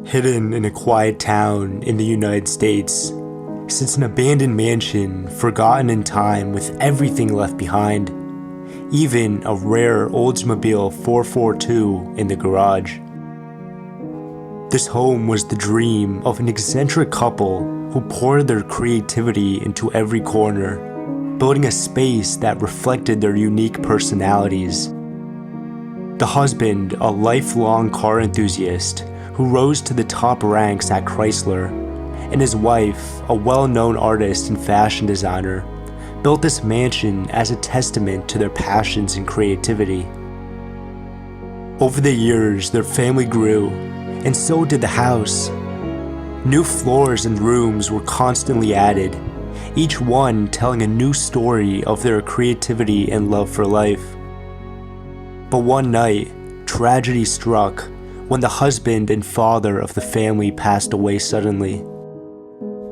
Hidden in a quiet town in the United States sits an abandoned mansion, forgotten in time with everything left behind, even a rare Oldsmobile 442 in the garage. This home was the dream of an eccentric couple who poured their creativity into every corner, building a space that reflected their unique personalities. The husband, a lifelong car enthusiast who rose to the top ranks at Chrysler, and his wife, a well-known artist and fashion designer, built this mansion as a testament to their passions and creativity. Over the years, their family grew, and so did the house. New floors and rooms were constantly added, each one telling a new story of their creativity and love for life. But one night, tragedy struck when the husband and father of the family passed away suddenly.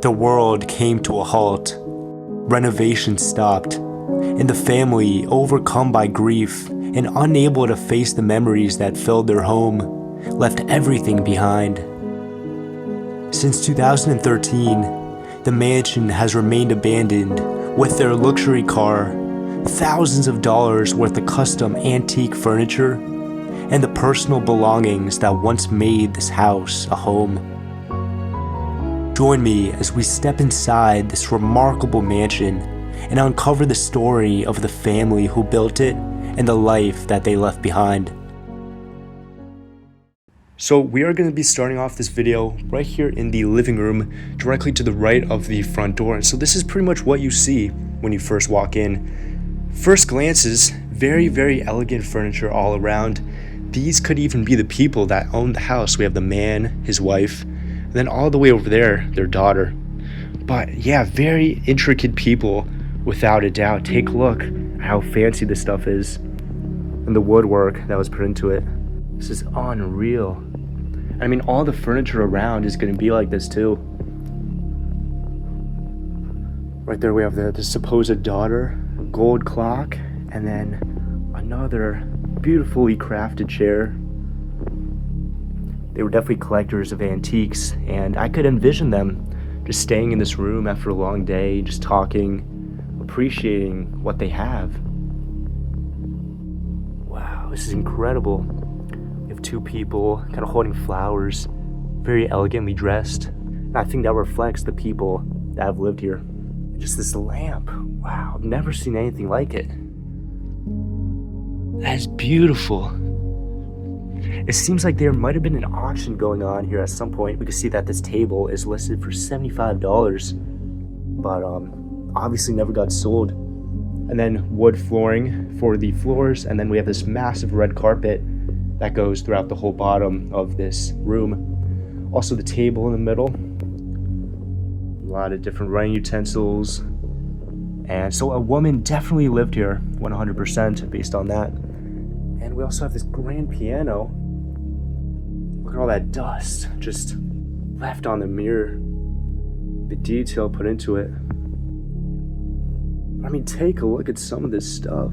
The world came to a halt. Renovations stopped, and the family, overcome by grief and unable to face the memories that filled their home, left everything behind. Since 2013, the mansion has remained abandoned, with their luxury car, thousands of dollars worth of custom antique furniture, and the personal belongings that once made this house a home. Join me as we step inside this remarkable mansion and uncover the story of the family who built it and the life that they left behind. So we are going to be starting off this video right here in the living room, directly to the right of the front door. And so this is pretty much what you see when you first walk in. First glances, very, very elegant furniture all around. These could even be the people that own the house. We have the man, his wife, and then all the way over there, their daughter. But yeah, very intricate people, without a doubt. Take a look at how fancy this stuff is and the woodwork that was put into it. This is unreal. I mean, all the furniture around is going to be like this too. Right there we have the supposed daughter, gold clock, and then another beautifully crafted chair. They were definitely collectors of antiques, and I could envision them just staying in this room after a long day, just talking, appreciating what they have. Wow, this is incredible. We have two people kind of holding flowers, very elegantly dressed, and I think that reflects the people that have lived here. And just this lamp, wow, I've never seen anything like it. That's beautiful. It seems like there might have been an auction going on here at some point. We can see that this table is listed for $75, but obviously never got sold. And then wood flooring for the floors, and then we have this massive red carpet that goes throughout the whole bottom of this room. Also the table in the middle, a lot of different writing utensils. And so a woman definitely lived here, 100% based on that. And we also have this grand piano. Look at all that dust just left on the mirror. The detail put into it. I mean, take a look at some of this stuff.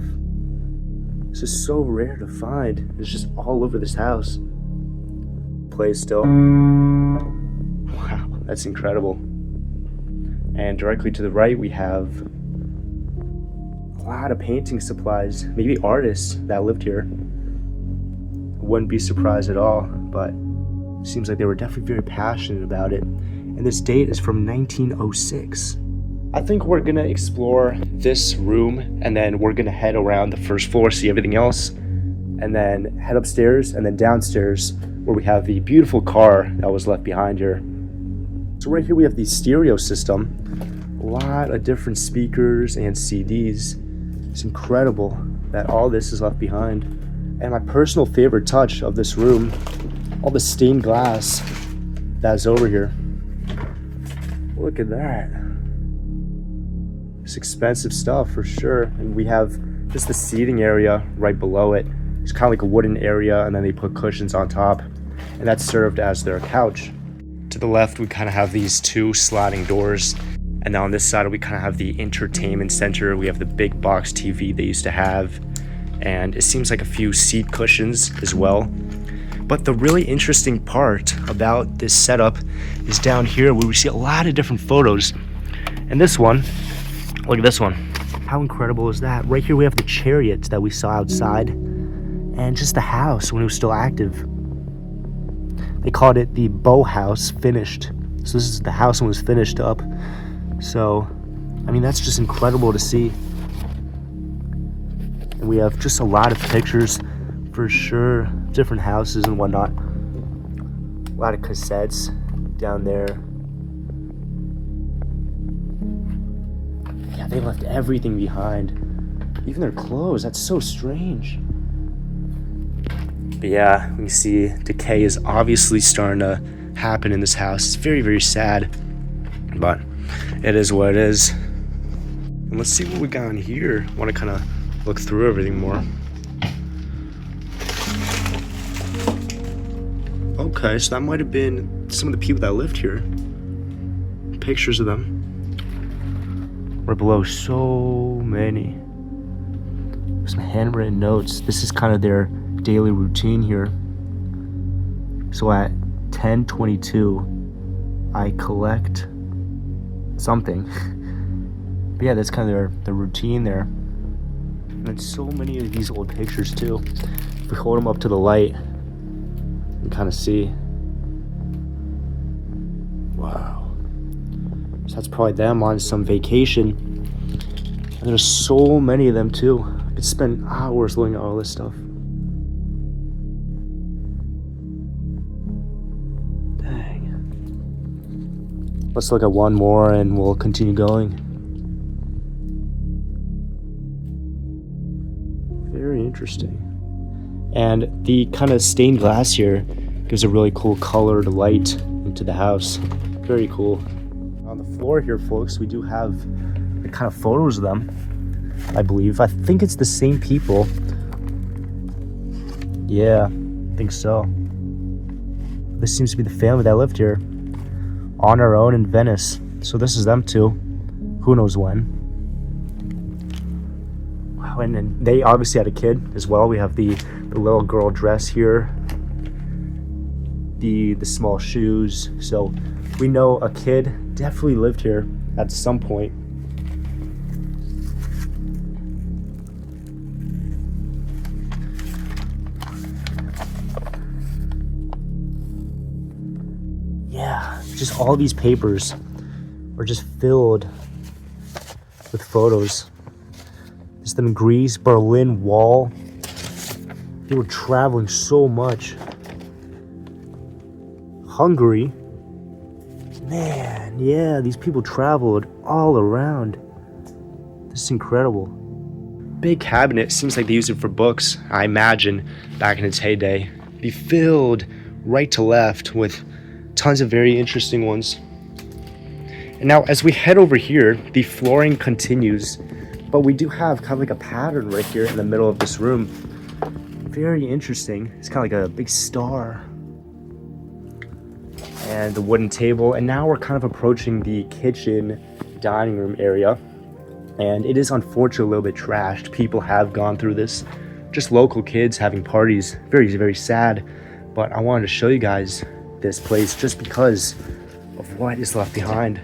This is so rare to find. It's just all over this house. Plays still. Wow, that's incredible. And directly to the right, we have a lot of painting supplies, maybe artists that lived here. Wouldn't be surprised at all, but it seems like they were definitely very passionate about it. And this date is from 1906. I think we're gonna explore this room, and then we're gonna head around the first floor, see everything else, and then head upstairs and then downstairs where we have the beautiful car that was left behind here. So right here we have the stereo system. A lot of different speakers and CDs. It's incredible that all this is left behind. And my personal favorite touch of this room, all the stained glass that's over here. Look at that. It's expensive stuff for sure. And we have just the seating area right below it. It's kind of like a wooden area, and then they put cushions on top, and that's served as their couch. To the left, we kind of have these two sliding doors. And now on this side, we kind of have the entertainment center. We have the big box TV they used to have. And it seems like a few seat cushions as well. But the really interesting part about this setup is down here where we see a lot of different photos. And this one, look at this one. How incredible is that? Right here we have the chariots that we saw outside and just the house when it was still active. They called it the bow house finished. So this is the house when it was finished up. So, I mean, that's just incredible to see. And we have just a lot of pictures for sure, different houses and whatnot. A lot of cassettes down there. Yeah, they left everything behind. Even their clothes, that's so strange. But yeah, we can see decay is obviously starting to happen in this house. It's very, very sad, but it is what it is. And let's see what we got in here. I want to kind of look through everything more. Okay, so that might have been some of the people that lived here. Pictures of them. Right below, so many. Some handwritten notes. This is kind of their daily routine here. So at 10:22, I collect something. But yeah, that's kind of their routine there. And so many of these old pictures too. If we hold them up to the light, you can kind of see. Wow. So that's probably them on some vacation. And there's so many of them too. I could spend hours looking at all this stuff. Dang. Let's look at one more and we'll continue going. Very interesting. And the kind of stained glass here gives a really cool colored light into the house. Very cool. On the floor here, folks, we do have the kind of photos of them, I believe. I think it's the same people. Yeah, I think so. This seems to be the family that lived here on our own in Venice. So this is them too. Who knows when. Wow, and then they obviously had a kid as well. We have the little girl dress here. The small shoes. So we know a kid definitely lived here at some point. Yeah, just all these papers are just filled with photos. It's the Greece, Berlin Wall. They were traveling so much. Hungary. Man, yeah, these people traveled all around. This is incredible. Big cabinet, seems like they used it for books, I imagine, back in its heyday. Be filled right to left with tons of very interesting ones. And now as we head over here, the flooring continues, but we do have kind of like a pattern right here in the middle of this room. Very interesting. It's kind of like a big star. And the wooden table. And now we're kind of approaching the kitchen dining room area. And it is unfortunately a little bit trashed. People have gone through this. Just local kids having parties. Very, very sad. But I wanted to show you guys this place just because of what is left behind.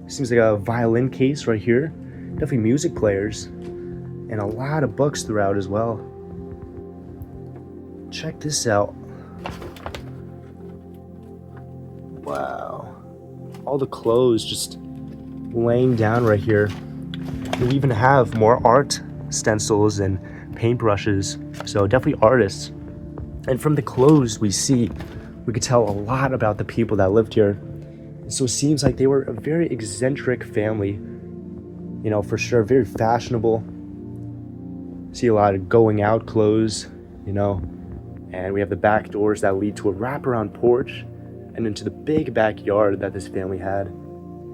Seems like a violin case right here. Definitely music players. And a lot of books throughout as well. Check this out. Wow. All the clothes just laying down right here. We even have more art stencils and paintbrushes. So definitely artists. And from the clothes we see, we could tell a lot about the people that lived here. And so it seems like they were a very eccentric family. You know, for sure, very fashionable. See a lot of going out clothes, you know. And we have the back doors that lead to a wraparound porch and into the big backyard that this family had.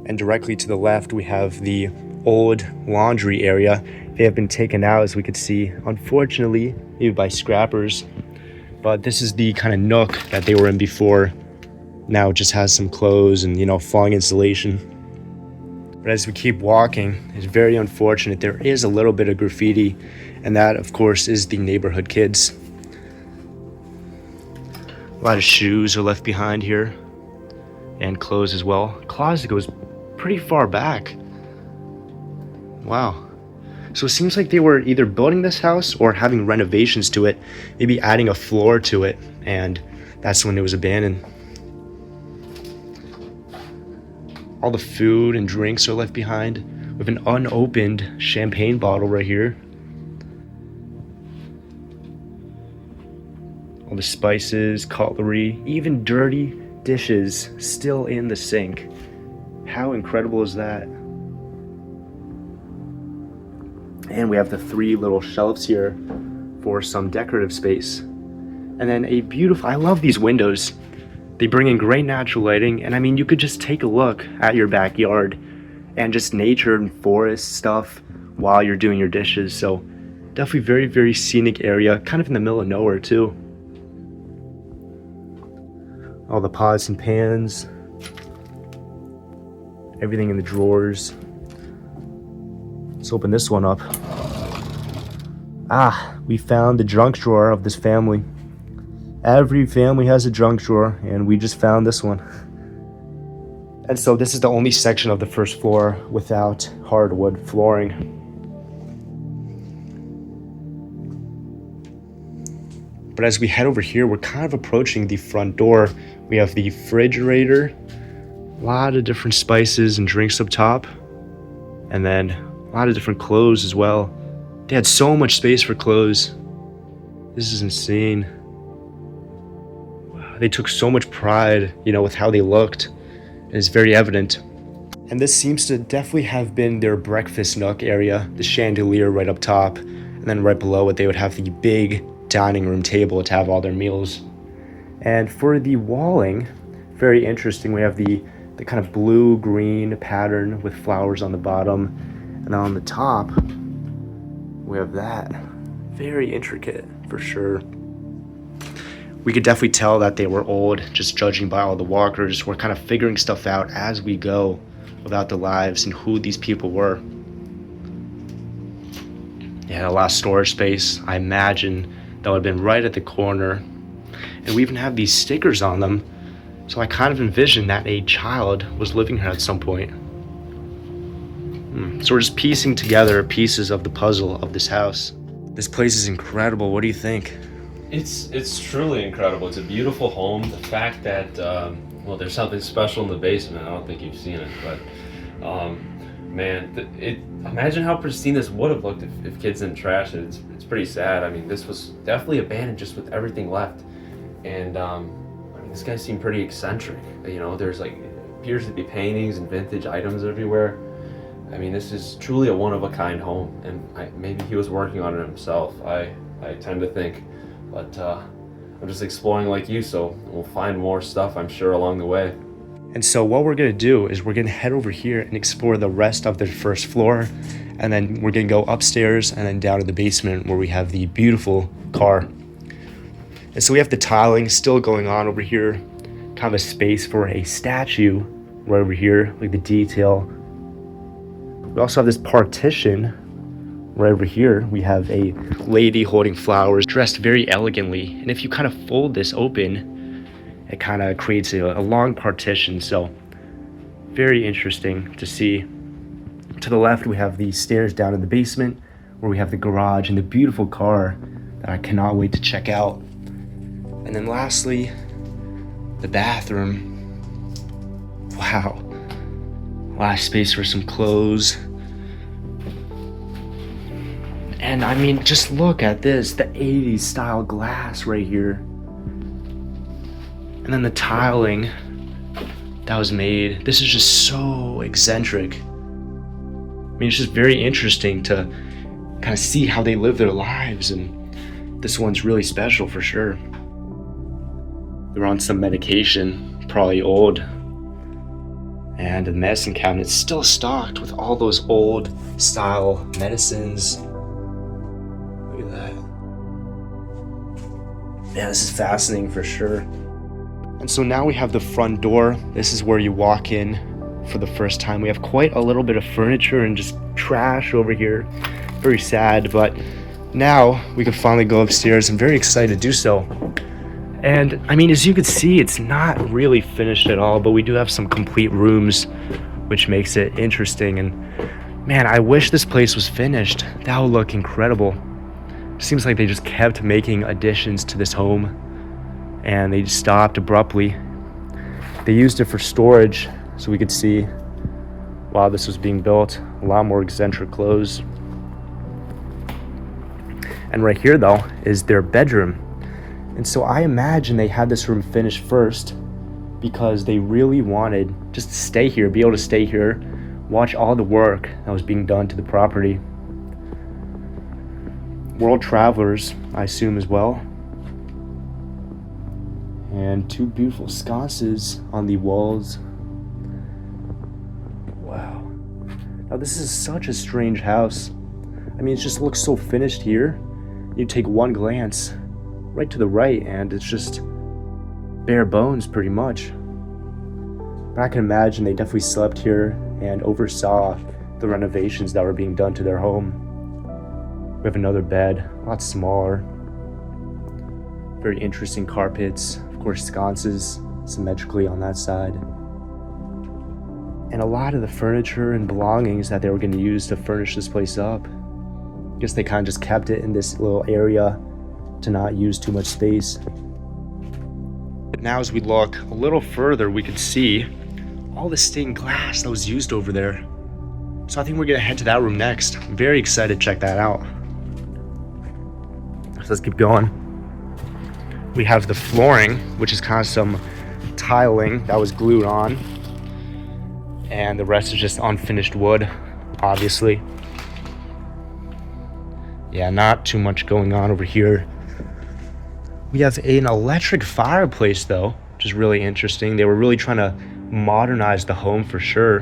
And directly to the left, we have the old laundry area. They have been taken out, as we could see, unfortunately, maybe by scrappers. But this is the kind of nook that they were in before. Now it just has some clothes and, you know, falling insulation. But as we keep walking, it's very unfortunate. There is a little bit of graffiti, and that, of course, is the neighborhood kids. A lot of shoes are left behind here, and clothes as well. Closet goes pretty far back. Wow. So it seems like they were either building this house or having renovations to it, maybe adding a floor to it, and that's when it was abandoned. All the food and drinks are left behind, with an unopened champagne bottle right here. All the spices, cutlery, even dirty dishes still in the sink. How incredible is that? And we have the 3 little shelves here for some decorative space. And then a beautiful, I love these windows. They bring in great natural lighting, and I mean, you could just take a look at your backyard and just nature and forest stuff while you're doing your dishes. So definitely very, very scenic area, kind of in the middle of nowhere too. All the pots and pans, everything in the drawers. Let's open this one up. We found the junk drawer of this family. Every family has a junk drawer, and we just found this one. And so this is the only section of the first floor without hardwood flooring. But as we head over here, we're kind of approaching the front door. We have the refrigerator, a lot of different spices and drinks up top, and then a lot of different clothes as well. They had so much space for clothes. This is insane. They took so much pride, with how they looked. It's very evident. And this seems to definitely have been their breakfast nook area, the chandelier right up top, and then right below it they would have the big dining room table to have all their meals. And for the walling, very interesting, we have the kind of blue-green pattern with flowers on the bottom, and on the top we have that. Very intricate for sure. We could definitely tell that they were old, just judging by all the walkers. We're kind of figuring stuff out as we go about the lives and who these people were. Yeah, a lot of storage space. I imagine that would have been right at the corner. And we even have these stickers on them. So I kind of envisioned that a child was living here at some point. So we're just piecing together pieces of the puzzle of this house. This place is incredible. What do you think? It's truly incredible. It's a beautiful home. The fact that there's something special in the basement. I don't think you've seen it, but imagine how pristine this would have looked if kids didn't trash it. It's pretty sad. I mean, this was definitely abandoned just with everything left, and this guy seemed pretty eccentric. There's appears to be paintings and vintage items everywhere. I mean, this is truly a one-of-a-kind home, and maybe he was working on it himself. I tend to think. But I'm just exploring like you, so we'll find more stuff, I'm sure, along the way. And so what we're going to do is we're going to head over here and explore the rest of the first floor, and then we're going to go upstairs and then down to the basement where we have the beautiful car. And so we have the tiling still going on over here, kind of a space for a statue right over here, like the detail. We also have this partition. Right over here, we have a lady holding flowers, dressed very elegantly. And if you kind of fold this open, it kind of creates a long partition. So very interesting to see. To the left, we have the stairs down in the basement, where we have the garage and the beautiful car that I cannot wait to check out. And then lastly, the bathroom. Wow. A lot of space for some clothes. And I mean, just look at this, the 80s style glass right here. And then the tiling that was made. This is just so eccentric. I mean, it's just very interesting to kind of see how they live their lives. And this one's really special for sure. They're on some medication, probably old. And the medicine cabinet's still stocked with all those old style medicines. Yeah, this is fascinating for sure. And so now we have the front door. This is where you walk in for the first time. We have quite a little bit of furniture and just trash over here. Very sad, but now we can finally go upstairs. I'm very excited to do so. And I mean, as you can see, it's not really finished at all, but we do have some complete rooms, which makes it interesting. And man, I wish this place was finished. That would look incredible. Seems like they just kept making additions to this home and they just stopped abruptly. They used it for storage so we could see while this was being built. A lot more eccentric clothes. And right here though is their bedroom. And so I imagine they had this room finished first because they really wanted just to stay here, be able to stay here, watch all the work that was being done to the property. World travelers, I assume, as well. And two beautiful sconces on the walls. Wow. Now this is such a strange house. I mean, it just looks so finished here. You take one glance right to the right and it's just bare bones pretty much. But I can imagine they definitely slept here and oversaw the renovations that were being done to their home. We have another bed, a lot smaller. Very interesting carpets, of course sconces symmetrically on that side. And a lot of the furniture and belongings that they were going to use to furnish this place up. I guess they kind of just kept it in this little area to not use too much space. But now as we look a little further, we could see all the stained glass that was used over there. So I think we're gonna head to that room next. I'm very excited to check that out. So let's keep going. We have the flooring, which is kind of some tiling that was glued on. And the rest is just unfinished wood, obviously. Yeah, not too much going on over here. We have an electric fireplace though, which is really interesting. They were really trying to modernize the home for sure.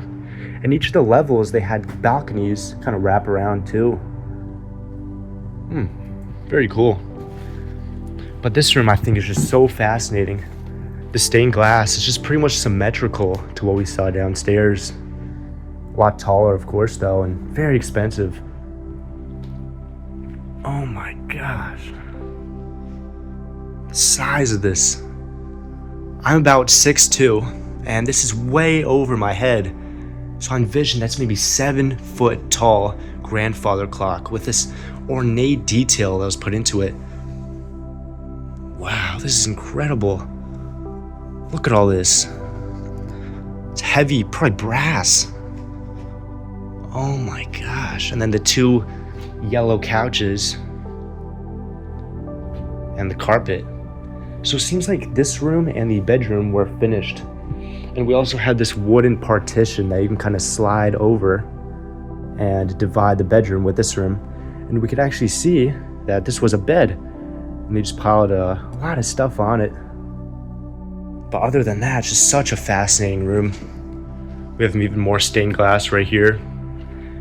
And each of the levels, they had balconies kind of wrap around too. Very cool. But this room I think is just so fascinating. The stained glass is just pretty much symmetrical to what we saw downstairs. A lot taller, of course, though, and very expensive. Oh my gosh. The size of this. I'm about 6'2", and this is way over my head. So I envision that's maybe 7 foot tall grandfather clock with this ornate detail that was put into it. Wow, this is incredible. Look at all this. It's heavy, probably brass. Oh my gosh. And then the two yellow couches and the carpet. So it seems like this room and the bedroom were finished. And we also had this wooden partition that you can kind of slide over and divide the bedroom with this room. And we could actually see that this was a bed. And they just piled a lot of stuff on it. But other than that, it's just such a fascinating room. We have even more stained glass right here.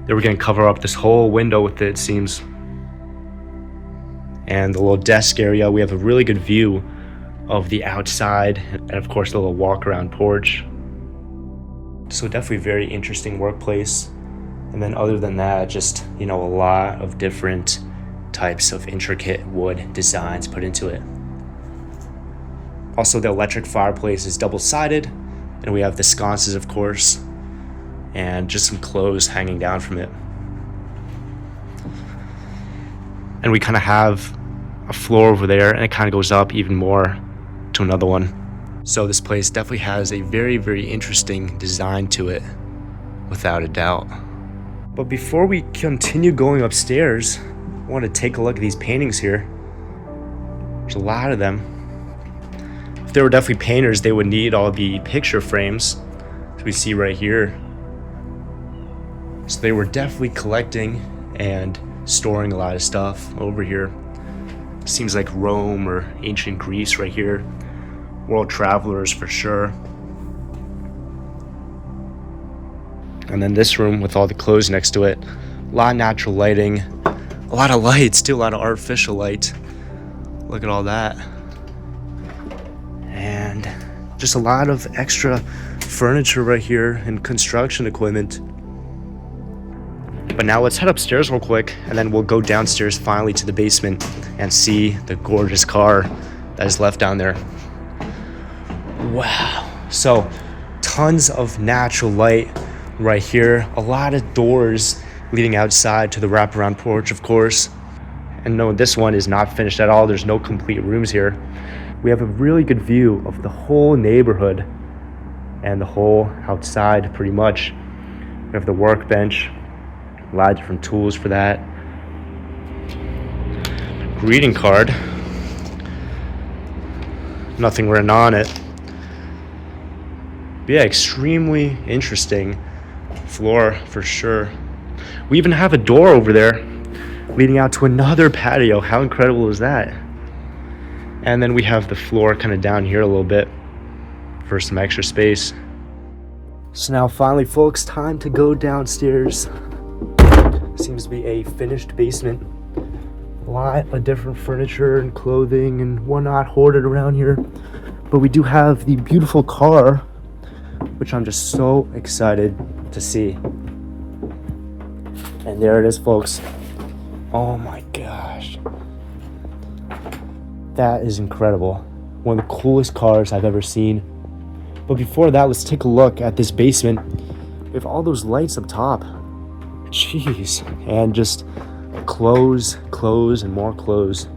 They were going to cover up this whole window with it seems. And the little desk area, we have a really good view of the outside and of course the little walk around porch. So definitely very interesting workplace. And then other than that, just, a lot of different types of intricate wood designs put into it. Also, the electric fireplace is double-sided, and we have the sconces, of course, and just some clothes hanging down from it. And we kind of have a floor over there, and it kind of goes up even more to another one. So this place definitely has a very, very interesting design to it, without a doubt. But before we continue going upstairs, I want to take a look at these paintings here. There's a lot of them. If they were definitely painters, they would need all the picture frames, as we see right here. So they were definitely collecting and storing a lot of stuff over here. Seems like Rome or ancient Greece right here. World travelers for sure. And then this room with all the clothes next to it. A lot of natural lighting. A lot of lights too, a lot of artificial light. Look at all that. And just a lot of extra furniture right here and construction equipment. But now let's head upstairs real quick and then we'll go downstairs finally to the basement and see the gorgeous car that is left down there. Wow. So tons of natural light right here. A lot of doors leading outside to the wraparound porch, of course. And no, this one is not finished at all. There's no complete rooms here. We have a really good view of the whole neighborhood and the whole outside, pretty much. We have the workbench, a lot of different tools for that. Greeting card. Nothing written on it. But yeah, extremely interesting floor for sure. We even have a door over there leading out to another patio. How incredible is that? And then we have the floor kind of down here a little bit for some extra space. So now finally, folks, time to go downstairs. Seems to be a finished basement. A lot of different furniture and clothing and whatnot hoarded around here. But we do have the beautiful car, which I'm just so excited to see. And there it is, folks. Oh my gosh. That is incredible. One of the coolest cars I've ever seen. But before that, let's take a look at this basement. We have all those lights up top. Jeez. And just clothes, and more clothes.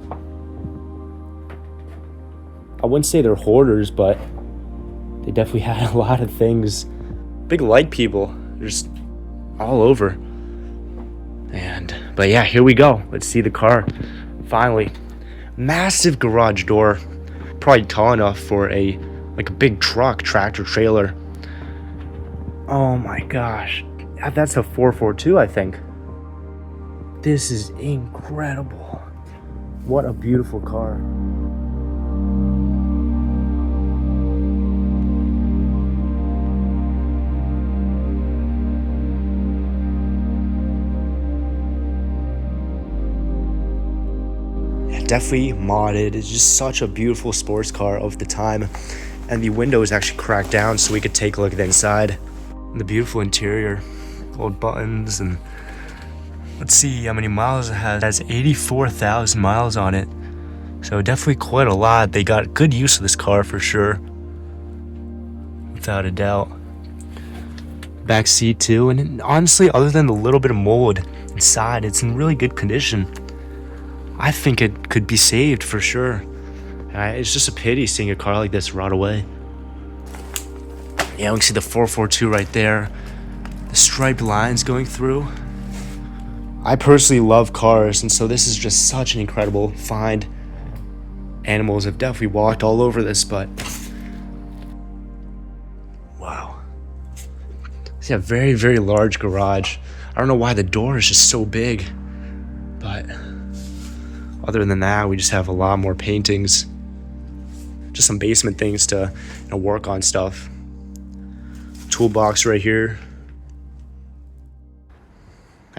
I wouldn't say they're hoarders, but they definitely had a lot of things. Big light people, just all over. But yeah, here we go. Let's see the car. Finally, massive garage door, probably tall enough for a big truck, tractor trailer. Oh my gosh, that's a 442, I think. This is incredible. What a beautiful car. Definitely modded. It's just such a beautiful sports car of the time. And the window is actually cracked down so we could take a look at the inside. And the beautiful interior, old buttons, and let's see how many miles it has. It has 84,000 miles on it. So definitely quite a lot. They got good use of this car for sure. Without a doubt. Back seat too. And honestly, other than the little bit of mold inside, it's in really good condition. I think it could be saved for sure. It's just a pity seeing a car like this rot away. Yeah, we can see the 442 right there. The striped lines going through. I personally love cars, and so this is just such an incredible find. Animals have definitely walked all over this, but wow. It's a very, very large garage. I don't know why the door is just so big, but other than that, we just have a lot more paintings. Just some basement things to work on stuff. Toolbox right here.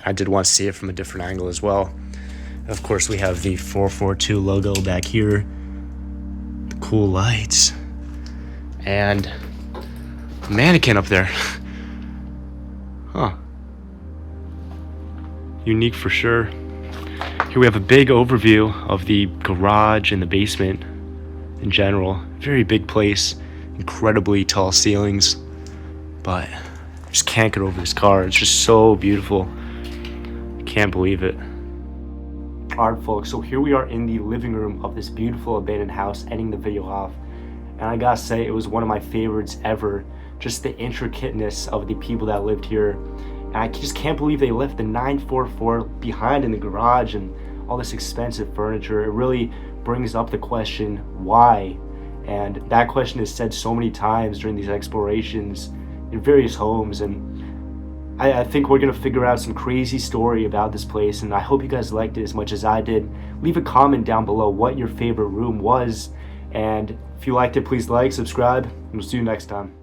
I did want to see it from a different angle as well. Of course, we have the 442 logo back here. The cool lights. And a mannequin up there. Huh. Unique for sure. Here we have a big overview of the garage and the basement in general. Very big place, incredibly tall ceilings, but I just can't get over this car. It's just so beautiful. I can't believe it. Alright folks, so here we are in the living room of this beautiful abandoned house, ending the video off. And I gotta say, it was one of my favorites ever. Just the intricateness of the people that lived here. And I just can't believe they left the 944 behind in the garage and all this expensive furniture. It really brings up the question, why? And that question is said so many times during these explorations in various homes. And I think we're going to figure out some crazy story about this place. And I hope you guys liked it as much as I did. Leave a comment down below what your favorite room was. And if you liked it, please like, subscribe, and we'll see you next time.